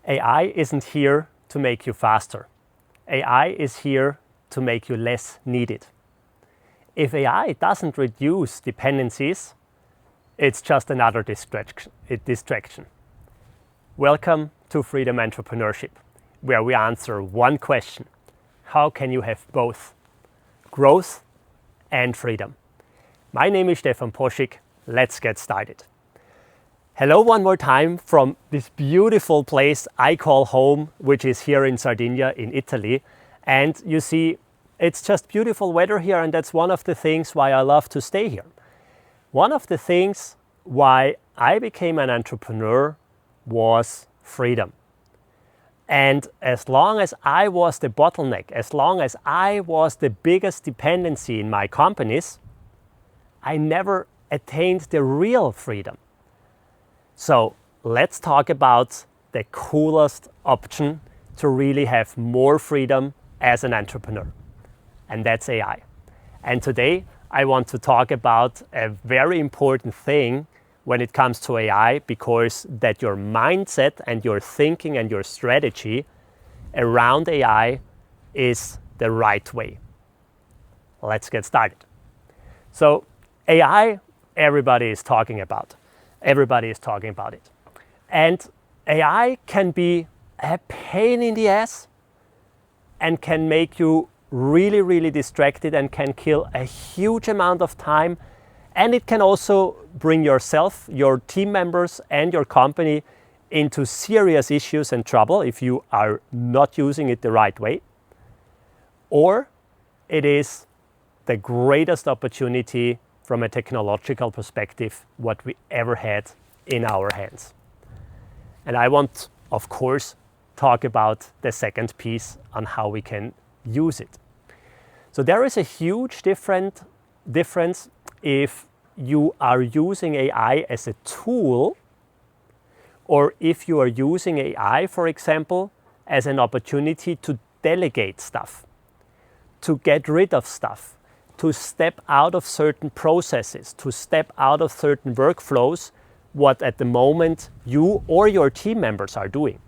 AI isn't here to make you faster. AI is here to make you less needed. If AI doesn't reduce dependencies, it's just another distraction. Welcome to Freedom Entrepreneurship, where we answer one question: how can you have both growth and freedom? My name is Stephan Poschik. Let's get started. Hello one more time from this beautiful place I call home, which is here in Sardinia in Italy. And you see, it's just beautiful weather here, and that's one of the things why I love to stay here. One of the things why I became an entrepreneur was freedom. And as long as I was the bottleneck, as long as I was the biggest dependency in my companies, I never attained the real freedom. So let's talk about the coolest option to really have more freedom as an entrepreneur, and that's AI. And today I want to talk about a very important thing when it comes to AI, because that your mindset and your thinking and your strategy around AI is the right way. Let's get started. So AI, everybody is talking about. Everybody is talking about it. And AI can be a pain in the ass and can make you really, really distracted and can kill a huge amount of time. And it can also bring yourself, your team members, and your company into serious issues and trouble if you are not using it the right way. Or it is the greatest opportunity from a technological perspective what we ever had in our hands. And I want, of course, talk about the second piece on how we can use it. So there is a huge difference if you are using AI as a tool, or if you are using AI, for example, as an opportunity to delegate stuff, to get rid of stuff, to step out of certain processes, to step out of certain workflows, what at the moment you or your team members are doing.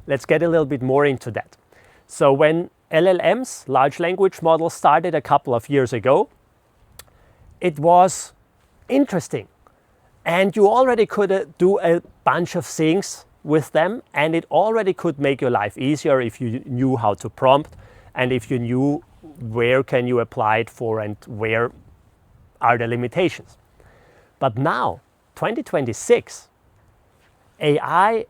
Let's get a little bit more into that. So when LLMs, large language models, started a couple of years ago, it was interesting. And you already could do a bunch of things with them, and it already could make your life easier if you knew how to prompt and if you knew where can you apply it for and where are the limitations. But now, 2026, AI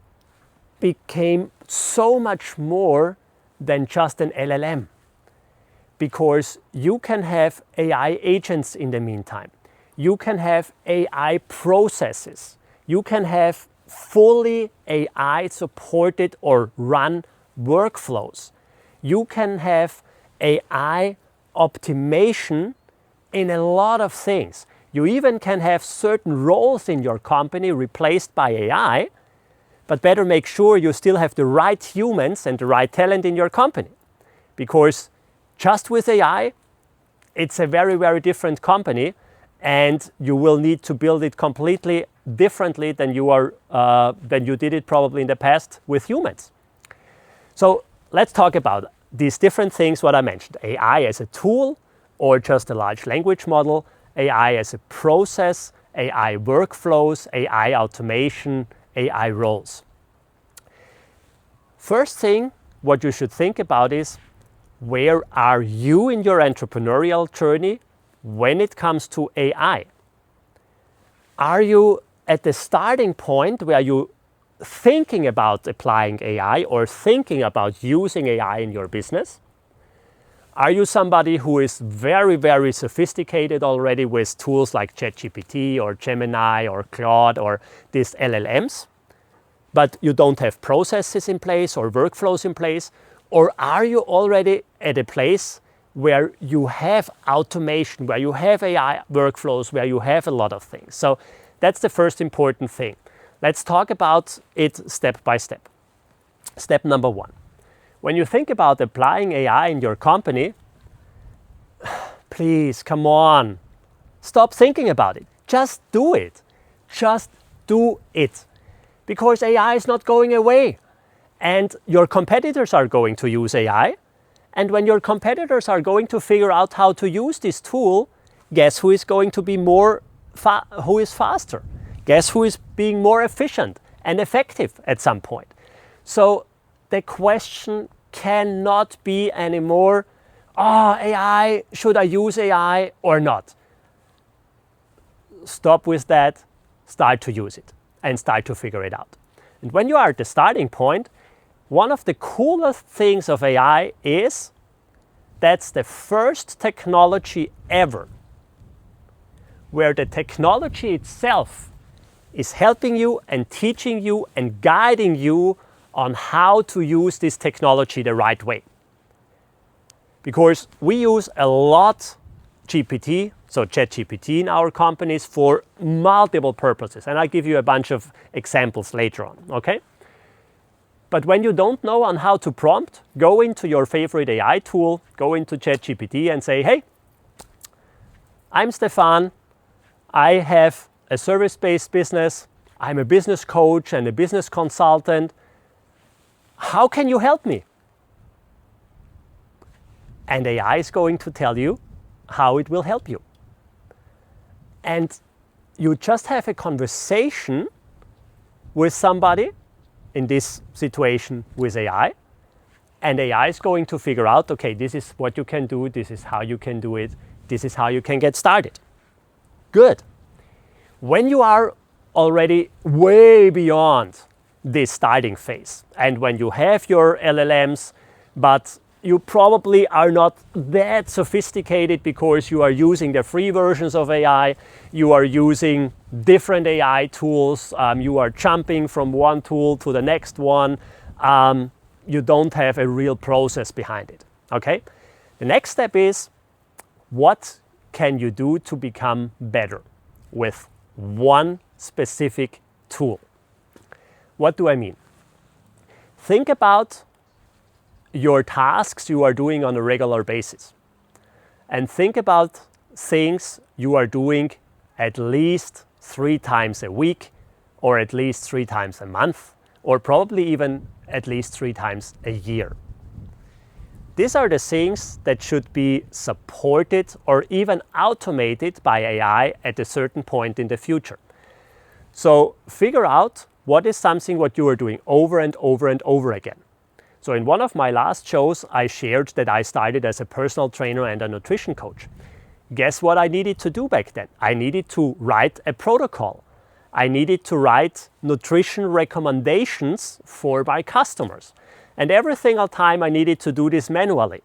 became so much more than just an LLM, because you can have AI agents in the meantime. You can have AI processes. You can have fully AI supported or run workflows. You can have AI optimization in a lot of things. You even can have certain roles in your company replaced by AI, but better make sure you still have the right humans and the right talent in your company. Because just with AI, it's a very, very different company, and you will need to build it completely differently than you did it probably in the past with humans. So let's talk about these different things, what I mentioned. AI as a tool or just a large language model, AI as a process, AI workflows, AI automation, AI roles. First thing, what you should think about is, where are you in your entrepreneurial journey when it comes to AI? Are you at the starting point where you thinking about applying AI or thinking about using AI in your business? Are you somebody who is very, very sophisticated already with tools like ChatGPT or Gemini or Claude or these LLMs, but you don't have processes in place or workflows in place? Or are you already at a place where you have automation, where you have AI workflows, where you have a lot of things? So that's the first important thing. Let's talk about it step by step. Step number one. When you think about applying AI in your company, please, come on, stop thinking about it. Just do it. Just do it. because AI is not going away. And your competitors are going to use AI. And when your competitors are going to figure out how to use this tool, guess who is going to be who is faster? Guess who is being more efficient and effective at some point? So the question cannot be anymore, AI, should I use AI or not? Stop with that, start to use it and start to figure it out. And when you are at the starting point, one of the coolest things of AI is that's the first technology ever where the technology itself is helping you and teaching you and guiding you on how to use this technology the right way. Because we use a lot GPT, so ChatGPT in our companies for multiple purposes. And I'll give you a bunch of examples later on, okay? But when you don't know on how to prompt, go into your favorite AI tool, go into ChatGPT and say, hey, I'm Stephan, I have a service-based business, I'm a business coach and a business consultant. How can you help me? And AI is going to tell you how it will help you. And you just have a conversation with somebody, in this situation with AI, and AI is going to figure out, okay, this is what you can do, this is how you can do it, this is how you can get started. Good. When you are already way beyond this starting phase, and when you have your LLMs, but you probably are not that sophisticated because you are using the free versions of AI, you are using different AI tools, you are jumping from one tool to the next one, you don't have a real process behind it, okay? The next step is, what can you do to become better with one specific tool? What do I mean? Think about your tasks you are doing on a regular basis. And think about things you are doing at least 3 times a week, or at least 3 times a month, or probably even at least 3 times a year. These are the things that should be supported or even automated by AI at a certain point in the future. So figure out what is something what you are doing over and over and over again. So in one of my last shows, I shared that I started as a personal trainer and a nutrition coach. Guess what I needed to do back then? I needed to write a protocol. I needed to write nutrition recommendations for my customers. And every single time I needed to do this manually.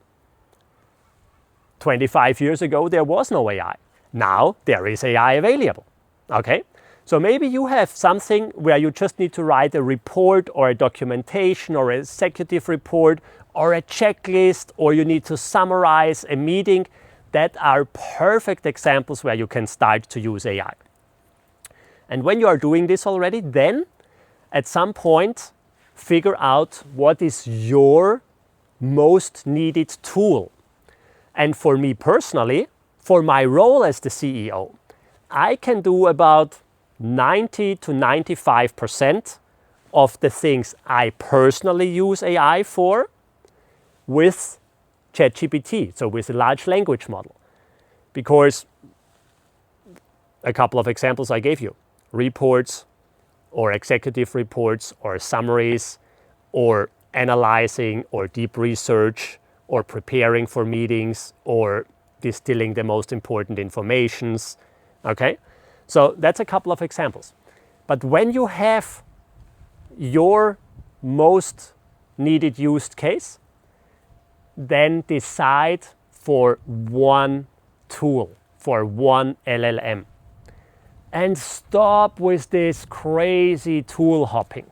25 years ago, there was no AI. Now there is AI available, okay? So maybe you have something where you just need to write a report or a documentation or an executive report or a checklist, or you need to summarize a meeting. That are perfect examples where you can start to use AI. And when you are doing this already, then at some point, figure out what is your most needed tool. And for me personally, for my role as the CEO, I can do about 90 to 95% of the things I personally use AI for with ChatGPT, so with a large language model. Because a couple of examples I gave you, reports or executive reports or summaries or analyzing or deep research or preparing for meetings or distilling the most important informations, okay? So that's a couple of examples. But when you have your most needed use case, then decide for one tool, for one LLM. And stop with this crazy tool hopping.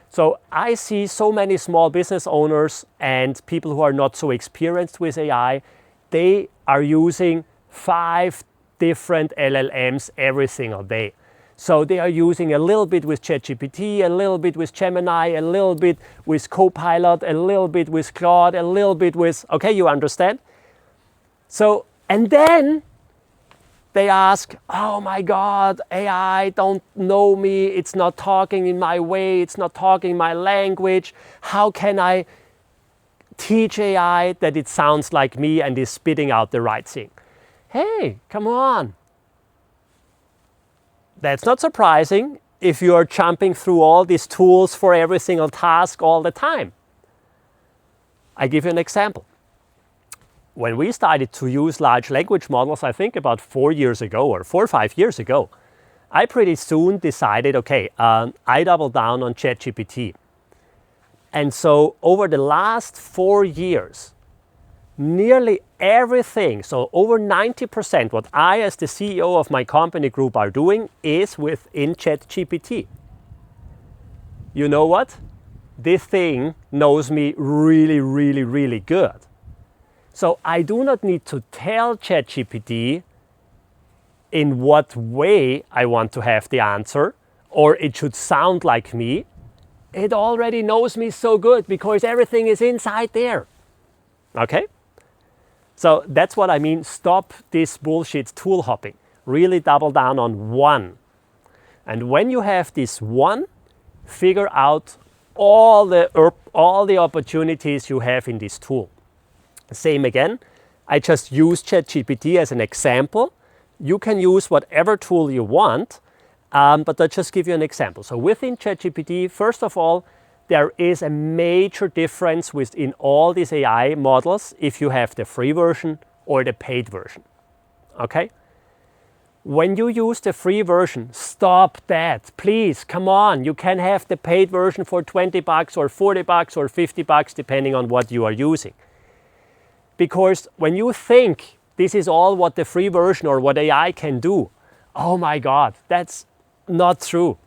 So I see so many small business owners and people who are not so experienced with AI, they are using 5 different LLMs every single day. So they are using a little bit with ChatGPT, a little bit with Gemini, a little bit with Copilot, a little bit with Claude, a little bit with, okay, you understand? So, and then they ask, oh my God, AI don't know me, it's not talking in my way, it's not talking my language. How can I teach AI that it sounds like me and is spitting out the right thing? Hey, come on. That's not surprising if you are jumping through all these tools for every single task all the time. I give you an example. When we started to use large language models, I think about 4 years ago or 4 or 5 years ago, I pretty soon decided, okay, I double down on ChatGPT. And so over the last 4 years, nearly everything, so over 90% what I as the CEO of my company group are doing is within ChatGPT. You know what? This thing knows me really, really, really good. So I do not need to tell ChatGPT in what way I want to have the answer, or it should sound like me. It already knows me so good because everything is inside there. Okay? So that's what I mean. Stop this bullshit tool hopping. Really double down on one. And when you have this one, figure out all the opportunities you have in this tool. Same again, I just use ChatGPT as an example. You can use whatever tool you want, but I'll just give you an example. So within ChatGPT, first of all, there is a major difference within all these AI models if you have the free version or the paid version. Okay? When you use the free version, stop that. Please, come on. You can have the paid version for $20 or $40 or $50 depending on what you are using. Because when you think this is all what the free version or what AI can do, oh my God, that's not true.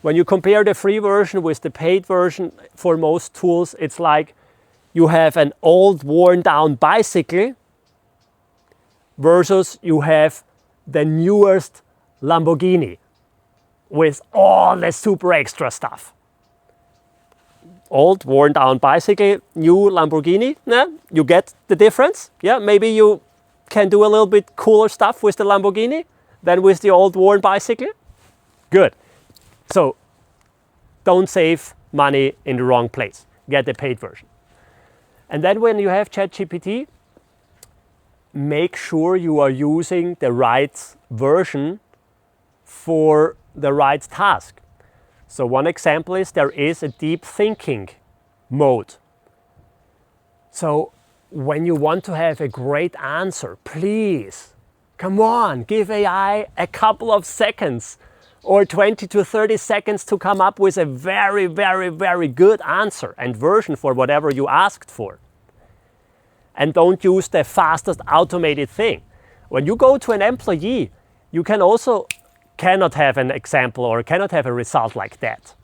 When you compare the free version with the paid version for most tools, it's like you have an old worn down bicycle versus you have the newest Lamborghini with all the super extra stuff. Old, worn down bicycle, new Lamborghini, yeah, you get the difference. Yeah, maybe you can do a little bit cooler stuff with the Lamborghini than with the old, worn bicycle. Good. So don't save money in the wrong place. Get the paid version. And then when you have ChatGPT, make sure you are using the right version for the right task. So one example is there is a deep thinking mode. So when you want to have a great answer, please, come on, give AI a couple of seconds or 20 to 30 seconds to come up with a very, very, very good answer and version for whatever you asked for. And don't use the fastest automated thing. When you go to an employee, you cannot have an example or cannot have a result like that.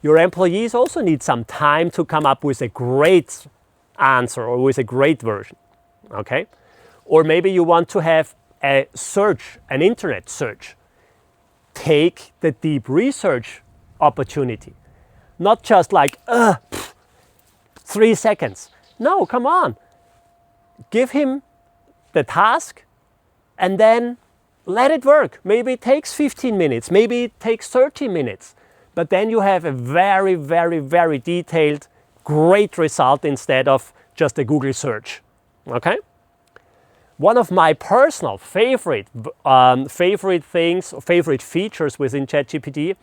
Your employees also need some time to come up with a great answer or with a great version, okay? Or maybe you want to have a search, an internet search. Take the deep research opportunity. Not just like, 3 seconds. No, come on. Give him the task and then let it work. Maybe it takes 15 minutes, maybe it takes 30 minutes, but then you have a very, very, very detailed, great result instead of just a Google search, okay? One of my personal favorite features within ChatGPT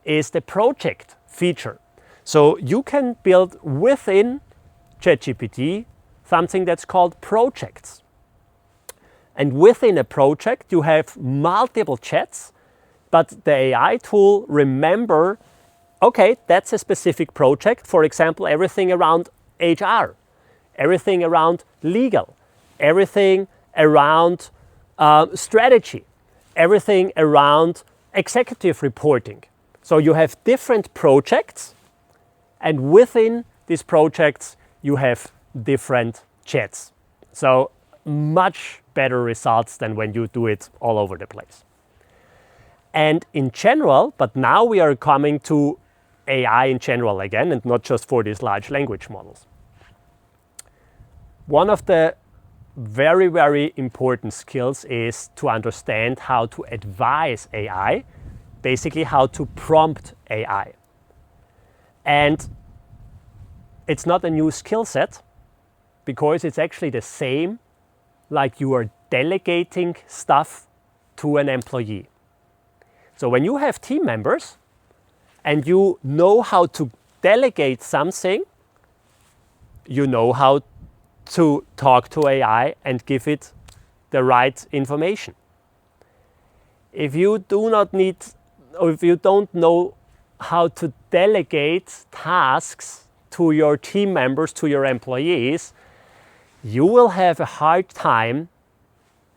is the project feature. So you can build within ChatGPT something that's called projects. And within a project, you have multiple chats, but the AI tool remember, okay, that's a specific project. For example, everything around HR, everything around legal, everything around strategy, everything around executive reporting. So you have different projects, and within these projects, you have different chats. So much better results than when you do it all over the place. And in general, but now we are coming to AI in general again, and not just for these large language models. One of the very, very important skills is to understand how to advise AI, basically how to prompt AI. And it's not a new skill set because it's actually the same like you are delegating stuff to an employee. So when you have team members and you know how to delegate something, you know how to talk to AI and give it the right information. If you do not need, or if you don't know how to delegate tasks to your team members, to your employees, you will have a hard time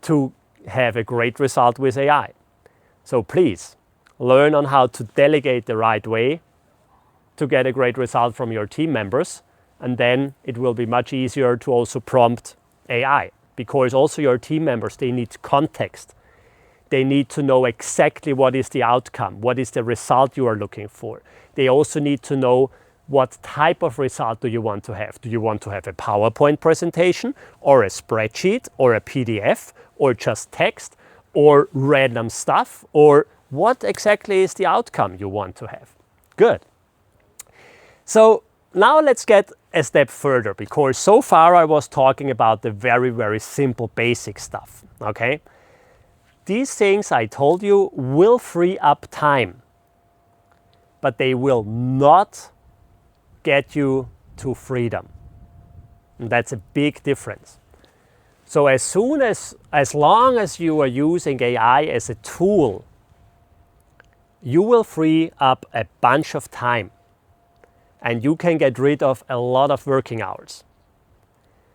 to have a great result with AI. So please, learn on how to delegate the right way to get a great result from your team members, and then it will be much easier to also prompt AI, because also your team members, they need context. They need to know exactly what is the outcome, what is the result you are looking for. They also need to know what type of result do you want to have. Do you want to have a PowerPoint presentation or a spreadsheet or a PDF or just text or random stuff, or what exactly is the outcome you want to have? Good. So now let's get a step further, because so far I was talking about the very, very simple basic stuff, okay? These things I told you will free up time, but they will not get you to freedom. And that's a big difference. So as long as you are using AI as a tool, you will free up a bunch of time and you can get rid of a lot of working hours.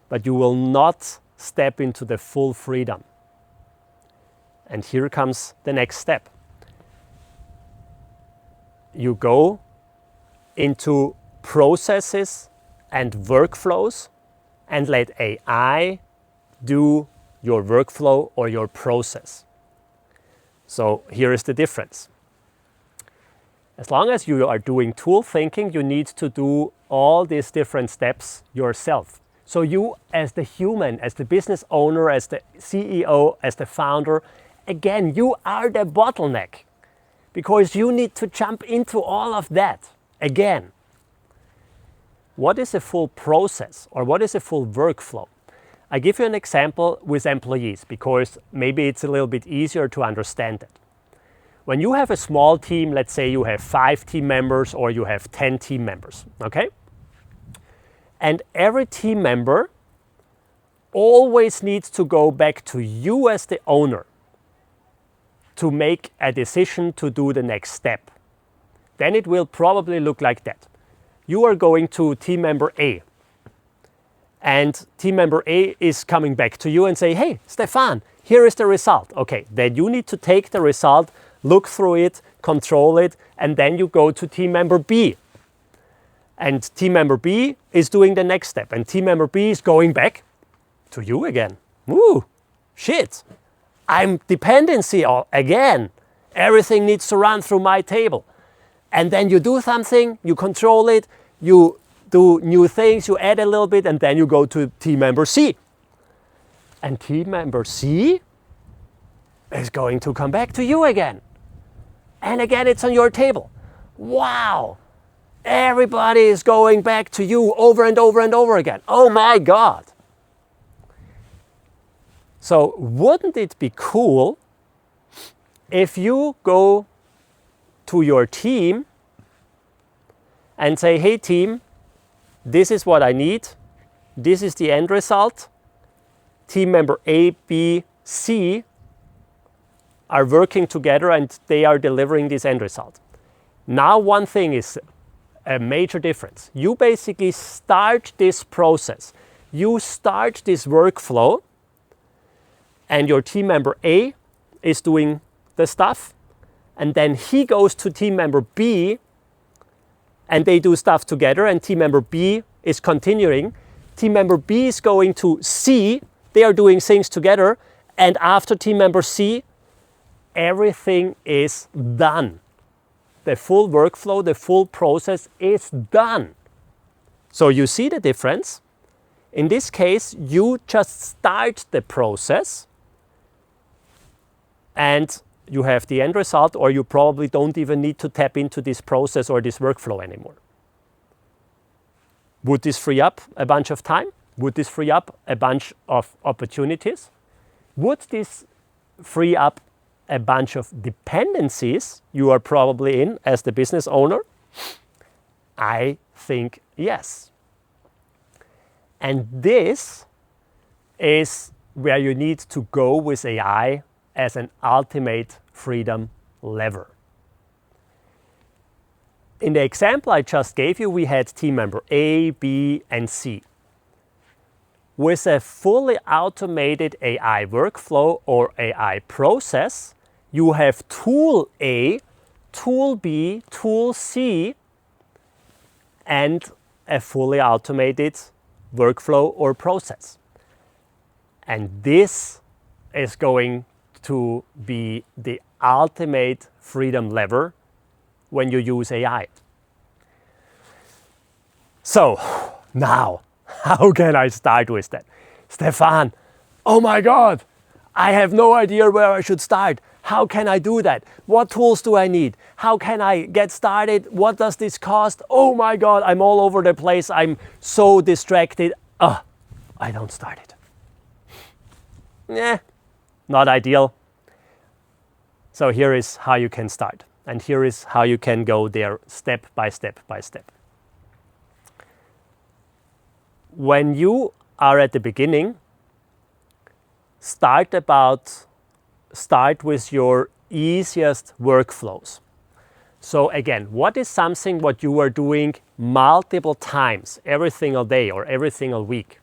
But you will not step into the full freedom. And here comes the next step. You go into processes and workflows and let AI do your workflow or your process. So here is the difference. As long as you are doing tool thinking, you need to do all these different steps yourself. So you, as the human, as the business owner, as the CEO, as the founder, again, you are the bottleneck, because you need to jump into all of that again. What is a full process, or what is a full workflow? I give you an example with employees, because maybe it's a little bit easier to understand it. When you have a small team, let's say you have 5 team members or you have 10 team members, okay? And every team member always needs to go back to you as the owner to make a decision to do the next step. Then it will probably look like that. You are going to team member A, and team member A is coming back to you and say, hey, Stephan, here is the result. Okay, then you need to take the result, look through it, control it, and then you go to team member B. And team member B is doing the next step, and team member B is going back to you again. Woo, shit, I'm dependency again. Everything needs to run through my table. And then you do something, you control it, you do new things, you add a little bit, and then you go to team member C. And team member C is going to come back to you again. And again, it's on your table. Wow, everybody is going back to you over and over and over again. Oh my God. So wouldn't it be cool if you go to your team and say, hey team, this is what I need. This is the end result. Team member A, B, C are working together and they are delivering this end result. Now one thing is a major difference. You basically start this process. You start this workflow and your team member A is doing the stuff, and then he goes to team member B and they do stuff together, and team member B is continuing. Team member B is going to C, they are doing things together, and after team member C, everything is done. The full workflow, the full process is done. So you see the difference? In this case, you just start the process and you have the end result, or you probably don't even need to tap into this process or this workflow anymore. Would this free up a bunch of time? Would this free up a bunch of opportunities? Would this free up a bunch of dependencies you are probably in as the business owner? I think yes. And this is where you need to go with AI as an ultimate freedom lever. In the example I just gave you, we had team member A, B, and C. With a fully automated AI workflow or AI process, you have tool A, tool B, tool C, and a fully automated workflow or process. And this is going to be the ultimate freedom lever when you use AI. So now, how can I start with that? Stephan, oh my God, I have no idea where I should start. How can I do that? What tools do I need? How can I get started? What does this cost? Oh my God, I'm all over the place. I'm so distracted. I don't start it. Not ideal. So here is how you can start. And here is how you can go there step by step by step. When you are at the beginning, start with your easiest workflows. So again, what is something what you are doing multiple times every single day or every single week?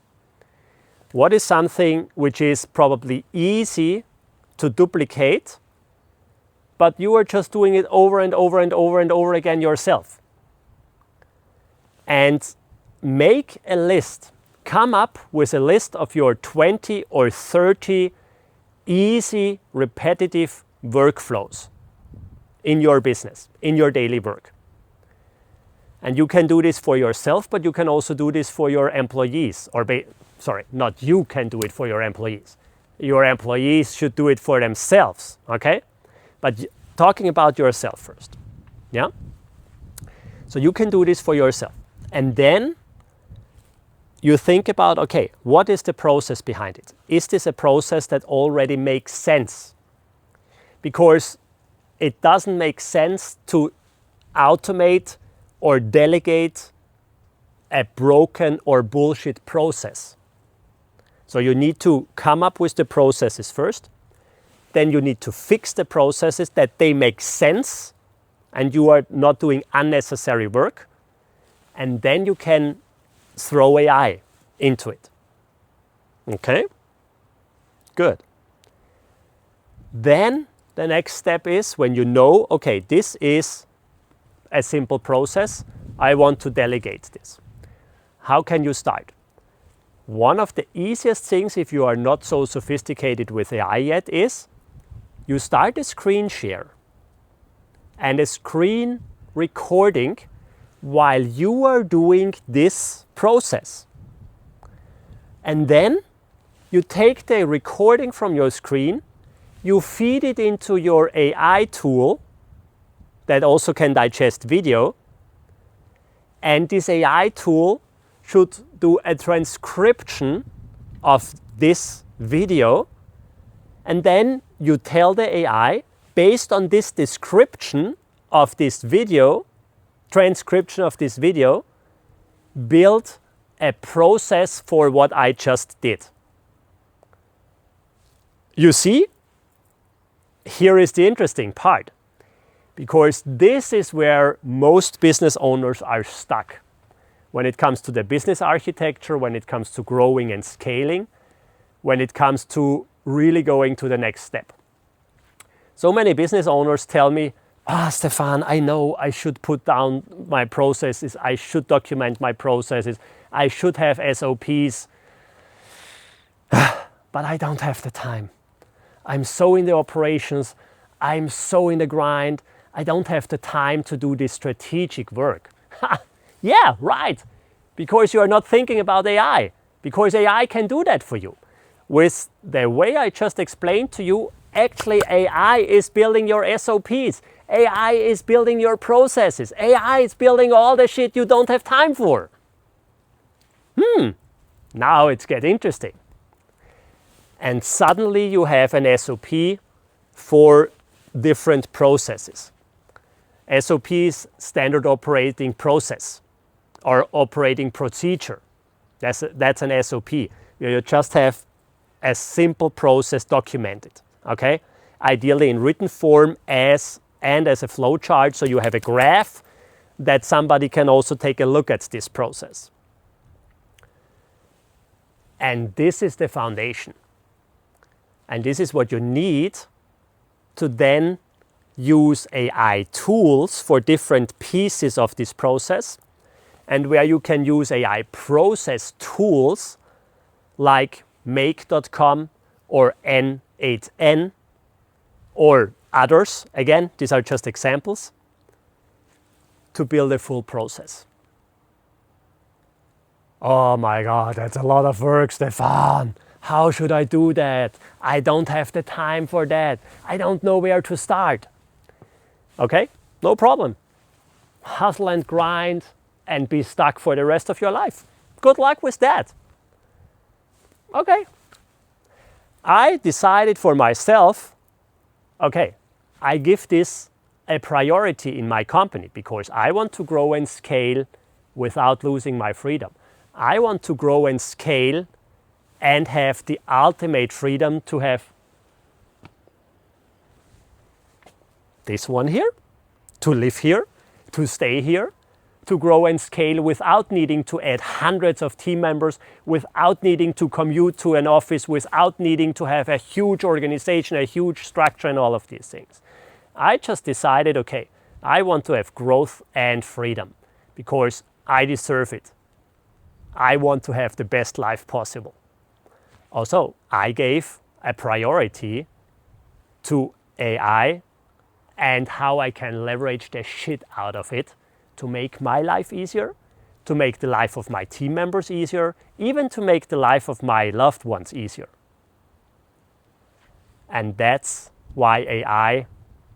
What is something which is probably easy to duplicate, but you are just doing it over and over and over and over again yourself? And make a list. Come up with a list of your 20 or 30 easy, repetitive workflows in your business, in your daily work. And you can do this for yourself, but you can also do this for your employees. Not you can do it for your employees. Your employees should do it for themselves, okay? But talking about yourself first, yeah? So you can do this for yourself. And then you think about, okay, what is the process behind it? Is this a process that already makes sense? Because it doesn't make sense to automate or delegate a broken or bullshit process. So you need to come up with the processes first. Then you need to fix the processes that they make sense and you are not doing unnecessary work. And then you can throw AI into it. Okay? Good. Then the next step is when you know, okay, this is a simple process, I want to delegate this. How can you start? One of the easiest things, if you are not so sophisticated with AI yet, is you start a screen share and a screen recording while you are doing this process. And then you take the recording from your screen, you feed it into your AI tool that also can digest video, and this AI tool should do a transcription of this video, and then you tell the AI, based on this description of this video, transcription of this video, build a process for what I just did. You see, here is the interesting part, because this is where most business owners are stuck. When it comes to the business architecture, when it comes to growing and scaling, when it comes to really going to the next step. So many business owners tell me, Stephan, I know I should put down my processes, I should document my processes, I should have SOPs, but I don't have the time. I'm so in the operations, I'm so in the grind, I don't have the time to do this strategic work. Yeah, right, because you are not thinking about AI. because AI can do that for you. With the way I just explained to you, actually AI is building your SOPs. AI is building your processes. AI is building all the shit you don't have time for. Now it's getting interesting. And suddenly you have an SOP for different processes. SOP is standard operating process or operating procedure. That's an SOP. You just have a simple process documented, okay? Ideally in written form and as a flow chart, so you have a graph that somebody can also take a look at this process. And this is the foundation. And this is what you need to then use AI tools for different pieces of this process, and where you can use AI process tools like make.com or N8N or others. Again, these are just examples to build a full process. Oh my God, that's a lot of work, Stephan. How should I do that? I don't have the time for that. I don't know where to start. Okay, no problem. Hustle and grind and be stuck for the rest of your life. Good luck with that. Okay. I decided for myself, okay, I give this a priority in my company because I want to grow and scale without losing my freedom. I want to grow and scale and have the ultimate freedom to have this one here, to live here, to stay here, to grow and scale without needing to add hundreds of team members, without needing to commute to an office, without needing to have a huge organization, a huge structure and all of these things. I just decided, okay, I want to have growth and freedom because I deserve it. I want to have the best life possible. Also, I gave a priority to AI and how I can leverage the shit out of it to make my life easier, to make the life of my team members easier, even to make the life of my loved ones easier. And that's why AI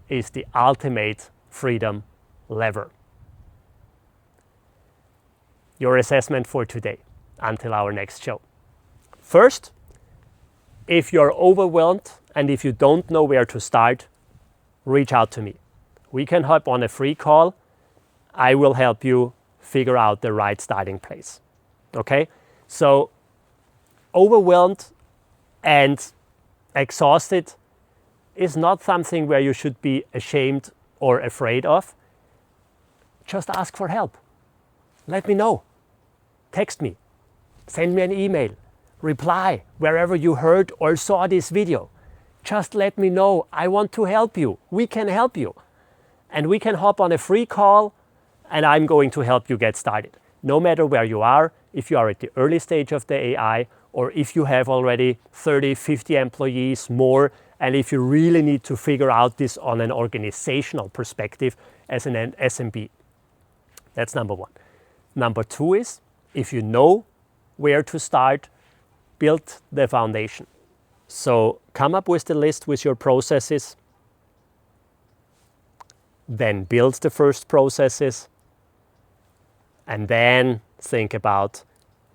is the ultimate freedom lever. Your assessment for today, until our next show. First, if you're overwhelmed and if you don't know where to start, reach out to me. We can hop on a free call. I will help you figure out the right starting place. Okay? So, overwhelmed and exhausted is not something where you should be ashamed or afraid of. Just ask for help. Let me know. Text me. Send me an email. Reply wherever you heard or saw this video. Just let me know. I want to help you. We can help you. And we can hop on a free call and I'm going to help you get started. No matter where you are, if you are at the early stage of the AI or if you have already 30, 50 employees more, and if you really need to figure out this on an organizational perspective as an SMB. That's number one. Number two is, if you know where to start, build the foundation. So come up with the list with your processes, then build the first processes, and then think about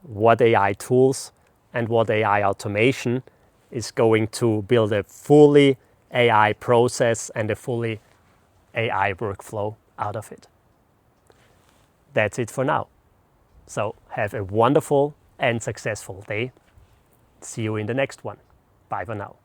what AI tools and what AI automation is going to build a fully AI process and a fully AI workflow out of it. That's it for now. So have a wonderful and successful day. See you in the next one. Bye for now.